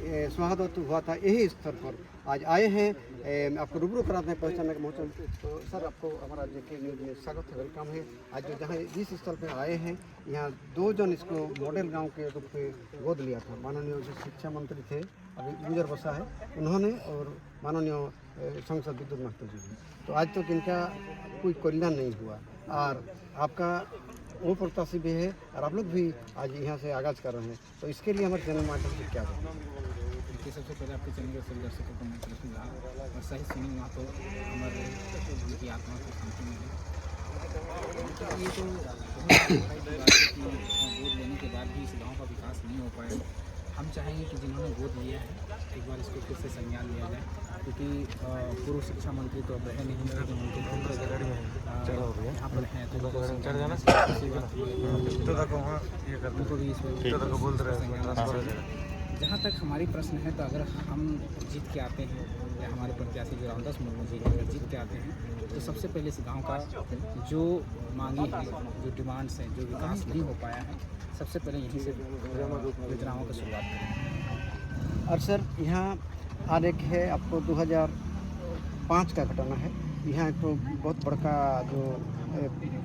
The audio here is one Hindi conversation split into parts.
शहादत हुआ था, यही स्तर पर आज आए हैं। आपको रूबरू कराते हैं पहचानने का मौका। तो सर, आपको हमारा जेके न्यूज़ में स्वागत है, वेलकम है। आज जो जहाँ जिस स्थल पर आए हैं, यहाँ 2 जन इसको मॉडल गांव के रूप में गोद लिया था। माननीय जो शिक्षा मंत्री थे, अभी गुजर बसा है, उन्होंने, और माननीय सांसद विद्युत महतो जी ने। तो आज तक इनका कोई कल्याण नहीं हुआ, और आपका वो प्रत्याशी भी है, और आप लोग भी आज यहाँ से आगाज़ कर रहे हैं। तो इसके लिए हमारे चैनल माध्यम से क्या करें? देखिए, सबसे पहले आपके चैनल के सभी दर्शकों को मैं कृतज्ञ और सही सुनी तो हमारे उनकी आत्मा को शांति मिले। तो ये तो बहुत की बात है कि गोद लेने के बाद भी इस गांव का विकास नहीं हो पाया। हम चाहेंगे कि जिन्होंने गोद लिया है एक बार इसको फिर से संज्ञान लिया जाए, क्योंकि पूर्व शिक्षा मंत्री तो अब रहे नहीं, लेकिन उनके यहाँ पर हैं तो उनको भी इसमें जहाँ तक हमारी प्रश्न है, तो अगर हम जीत के आते हैं या हमारे प्रत्याशी जो रामदास मुर्मू जी अगर जीत के आते हैं, तो सबसे पहले इस गांव का जो मांगी है, जो डिमांड्स हैं, जो विकास नहीं हो पाया है, सबसे पहले यहीं से योजनाओं की शुरुआत करें। और सर, यहाँ आरेख है आपको 2005 का घटना है। यहाँ एक तो बहुत बड़का जो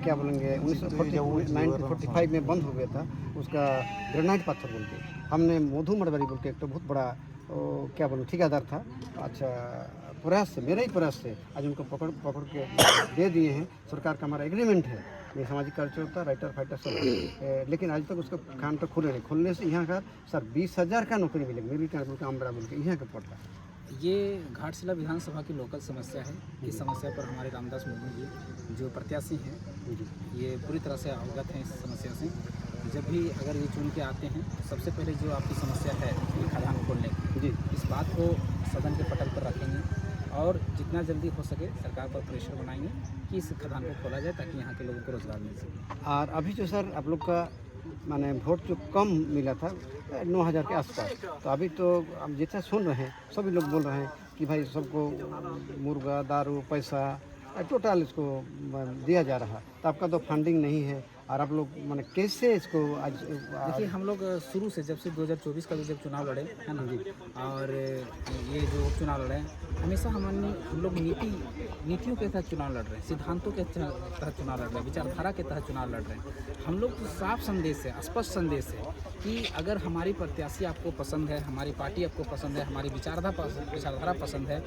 क्या बोलेंगे 1945 में बंद हो गया था, उसका ग्रेनाइट पत्थर बोल के हमने मधु मड़वारी बोल के एक तो बहुत बड़ा क्या बोलूँ ठेकेदार था। अच्छा, प्रयास से, मेरे ही प्रयास से आज उनको पकड़ के दे दिए हैं। सरकार का हमारा एग्रीमेंट है, ये सामाजिक कार्यकर्ता, राइटर, फाइटर सब, लेकिन आज तक उसका खान तो खुले नहीं। खुलने से यहाँ का सर 20,000 का नौकरी मिलेगी, मिलिट्री बोल के आमबड़ा बोल के यहाँ का पड़ता है। ये घाटशिला विधानसभा की लोकल समस्या है। इस समस्या पर हमारे रामदास मुर्मू जी जो प्रत्याशी हैं, ये पूरी तरह से अवगत हैं इस समस्या से। जब भी अगर ये चुन के आते हैं, तो सबसे पहले जो आपकी समस्या है ये खदान खोलने की, इस बात को सदन के पटल पर रखेंगे और जितना जल्दी हो सके सरकार पर प्रेशर बनाएंगे कि इस खदान को खोला जाए, ताकि यहाँ के लोगों को रोजगार मिल सके। और अभी जो सर आप लोग का माने वोट जो कम मिला था 9,000 के आसपास, तो अभी तो हम जितना सुन रहे हैं सभी लोग बोल रहे हैं कि भाई सबको मुर्गा, दारू, पैसा टोटल इसको दिया जा रहा। तो आपका तो फंडिंग नहीं है, और आप लोग माने कैसे इसको आज? देखिए, हम लोग शुरू से जब से 2024 का जब चुनाव लड़े है ना, और ये जो उपचुनाव लड़े, हमेशा हम लोग नीतियों के तहत चुनाव लड़ रहे हैं, सिद्धांतों के तहत चुनाव लड़ रहे हैं, विचारधारा के तहत चुनाव लड़ रहे हैं। हम लोग तो साफ संदेश है, स्पष्ट संदेश है कि अगर हमारी प्रत्याशी आपको पसंद है, हमारी पार्टी आपको पसंद है, हमारी विचारधारा पसंद है,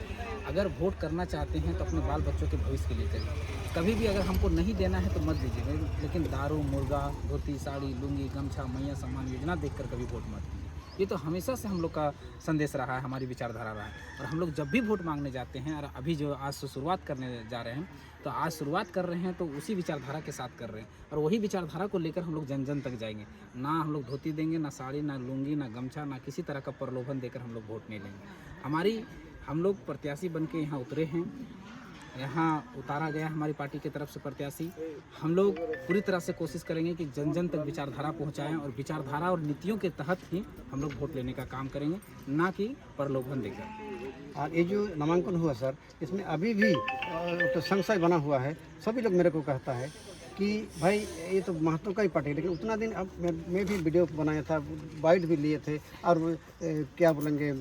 अगर वोट करना चाहते हैं तो अपने बाल बच्चों के भविष्य के लिए करिए। कभी भी अगर हमको नहीं देना है तो मत दीजिए, लेकिन दारू, मुर्गा, धोती, साड़ी, लुंगी, गमछा, मैया सम्मान योजना देखकर कभी वोट मत दीजिए। ये तो हमेशा से हम लोग का संदेश रहा है, हमारी विचारधारा रहा है। और हम लोग जब भी वोट मांगने जाते हैं, और अभी जो आज से शुरुआत करने जा रहे हैं, तो आज शुरुआत कर रहे हैं तो उसी विचारधारा के साथ कर रहे हैं, और वही विचारधारा को लेकर हम लोग जन जन तक जाएंगे। ना हम लोग धोती देंगे, ना साड़ी, ना लुंगी, ना गमछा, ना किसी तरह का प्रलोभन देकर हम लोग वोट नहीं लेंगे। हम लोग प्रत्याशी बन के यहाँ उतरे हैं, यहाँ उतारा गया हमारी पार्टी की तरफ से प्रत्याशी। हम लोग पूरी तरह से कोशिश करेंगे कि जन जन तक विचारधारा पहुँचाएँ, और विचारधारा और नीतियों के तहत ही हम लोग वोट लेने का काम करेंगे, ना कि प्रलोभन देकर। और ये जो नामांकन हुआ सर, इसमें अभी भी तो संशय बना हुआ है। सभी लोग मेरे को कहता है कि भाई ये तो महतो का ही पार्टी है, लेकिन उतना दिन अब मैं भी वीडियो बनाया था, बाइट भी लिए थे, और क्या बोलेंगे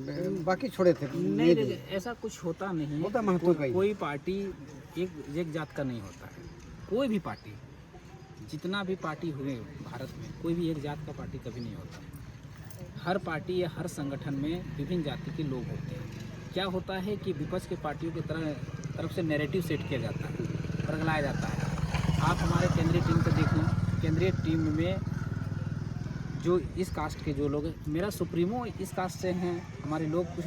बाकी छोड़े थे। नहीं, ऐसा कुछ होता नहीं होता महतो का ही। कोई पार्टी एक जात का नहीं होता है। कोई भी पार्टी, जितना भी पार्टी हुए भारत में, कोई भी एक जात का पार्टी कभी नहीं होता। हर पार्टी या हर संगठन में विभिन्न जाति के लोग होते हैं। क्या होता है कि विपक्ष के पार्टियों की तरफ से नैरेटिव सेट किया जाता है, प्रगलाया जाता है। आप हमारे केंद्रीय टीम को देख लें, केंद्रीय टीम में जो इस कास्ट के जो लोग हैं, मेरा सुप्रीमो इस कास्ट से हैं, हमारे लोग कुछ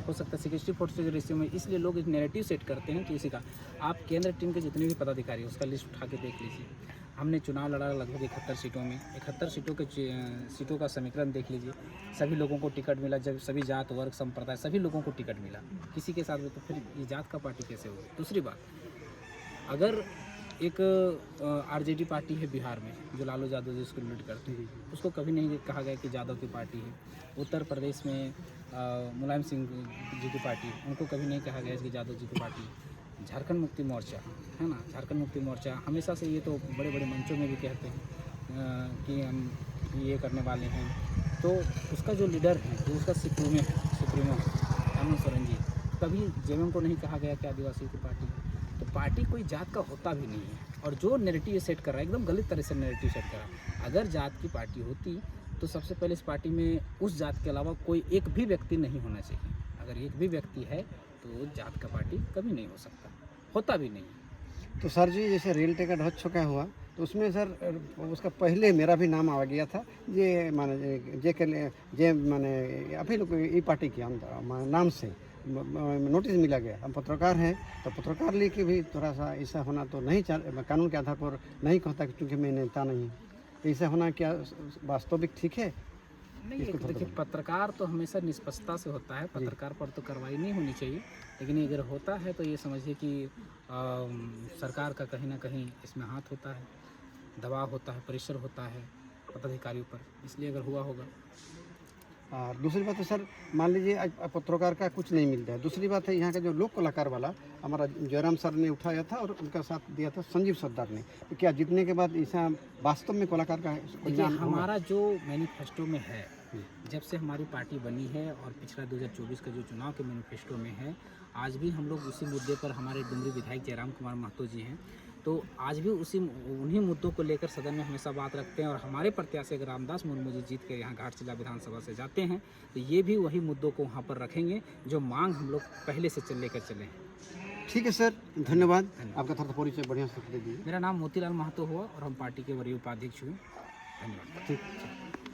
हो सकता है 60-40 जो रेशियो में, इसलिए लोग एक नैरेटिव सेट करते हैं कि इसी का। आप केंद्र टीम के जितने भी पदाधिकारी हैं उसका लिस्ट उठा के देख लीजिए। हमने चुनाव लड़ा लगभग 71 सीटों में, 71 सीटों का समीकरण देख लीजिए। सभी लोगों को टिकट मिला, जब सभी जात, वर्ग, संप्रदाय सभी लोगों को टिकट मिला, किसी के साथ भी, तो फिर ये जात का पार्टी कैसे होगी? दूसरी बात, अगर एक आरजेडी पार्टी है बिहार में, जो लालू यादव जी उसको लीड करते हैं, उसको कभी नहीं कहा गया कि यादव की पार्टी है। उत्तर प्रदेश में मुलायम सिंह जी की पार्टी, उनको कभी नहीं कहा गया कि यादव जी की पार्टी। झारखंड मुक्ति मोर्चा है ना, झारखंड मुक्ति मोर्चा हमेशा से, ये तो बड़े बड़े मंचों में भी कहते हैं कि हम ये करने वाले हैं, तो उसका जो लीडर है, जो उसका सुप्रीमो हेमंत सोरेन जी, कभी जेएमएम को नहीं कहा गया कि आदिवासी की पार्टी है। तो पार्टी कोई जात का होता भी नहीं है, और जो नैरेटिव सेट कर रहा है एकदम गलत तरह से नैरेटिव सेट कर रहा है। अगर जात की पार्टी होती तो सबसे पहले इस पार्टी में उस जात के अलावा कोई एक भी व्यक्ति नहीं होना चाहिए। अगर एक भी व्यक्ति है तो जात का पार्टी कभी नहीं हो सकता, होता भी नहीं। तो सर जी जैसे रेल टिकट हो चुका हुआ तो उसमें सर उसका पहले मेरा भी नाम आ गया था, ये माने जे के लिए जे माने अभी लोग ई पार्टी के अंदर नाम से नोटिस मिला गया। हम पत्रकार हैं तो पत्रकार लेके भी थोड़ा सा ऐसा होना तो नहीं कानून के आधार पर नहीं कहता क्योंकि मैं नेता नहीं। ऐसा होना क्या वास्तविक ठीक है? नहीं, देखिए पत्रकार तो हमेशा निष्पक्षता से होता है, पत्रकार पर तो कार्रवाई नहीं होनी चाहिए, लेकिन अगर होता है तो ये समझिए कि सरकार का कहीं ना कहीं इसमें हाथ होता है, दबाव होता है, प्रेशर होता है पदाधिकारियों पर, इसलिए अगर हुआ होगा। दूसरी बात है सर, मान लीजिए आज पत्रकार का कुछ नहीं मिलता है। दूसरी बात है यहाँ का जो लोक कलाकार वाला हमारा जयराम सर ने उठाया था और उनका साथ दिया था संजीव सरदार ने, तो क्या जीतने के बाद ऐसा वास्तव में कलाकार का देखिए हमारा जो मैनिफेस्टो में है, जब से हमारी पार्टी बनी है और पिछला 2024 का जो चुनाव के मैनिफेस्टो में है, आज भी हम लोग उसी मुद्दे पर, हमारे डुमरी विधायक जयराम कुमार महतो जी हैं, तो आज भी उन्हीं मुद्दों को लेकर सदन में हमेशा बात रखते हैं। और हमारे प्रत्याशी अगर रामदास मुर्मू जी जीत कर यहाँ घाटशिला विधानसभा से जाते हैं तो ये भी वही मुद्दों को वहाँ पर रखेंगे जो मांग हम लोग पहले से लेकर चले हैं। ठीक है सर, धन्यवाद। आपका थोड़ा परिचय बढ़िया से दे दीजिए। मेरा नाम मोतीलाल महतो हुआ और हम पार्टी के वरीय उपाध्यक्ष हुए। धन्यवाद। ठीक।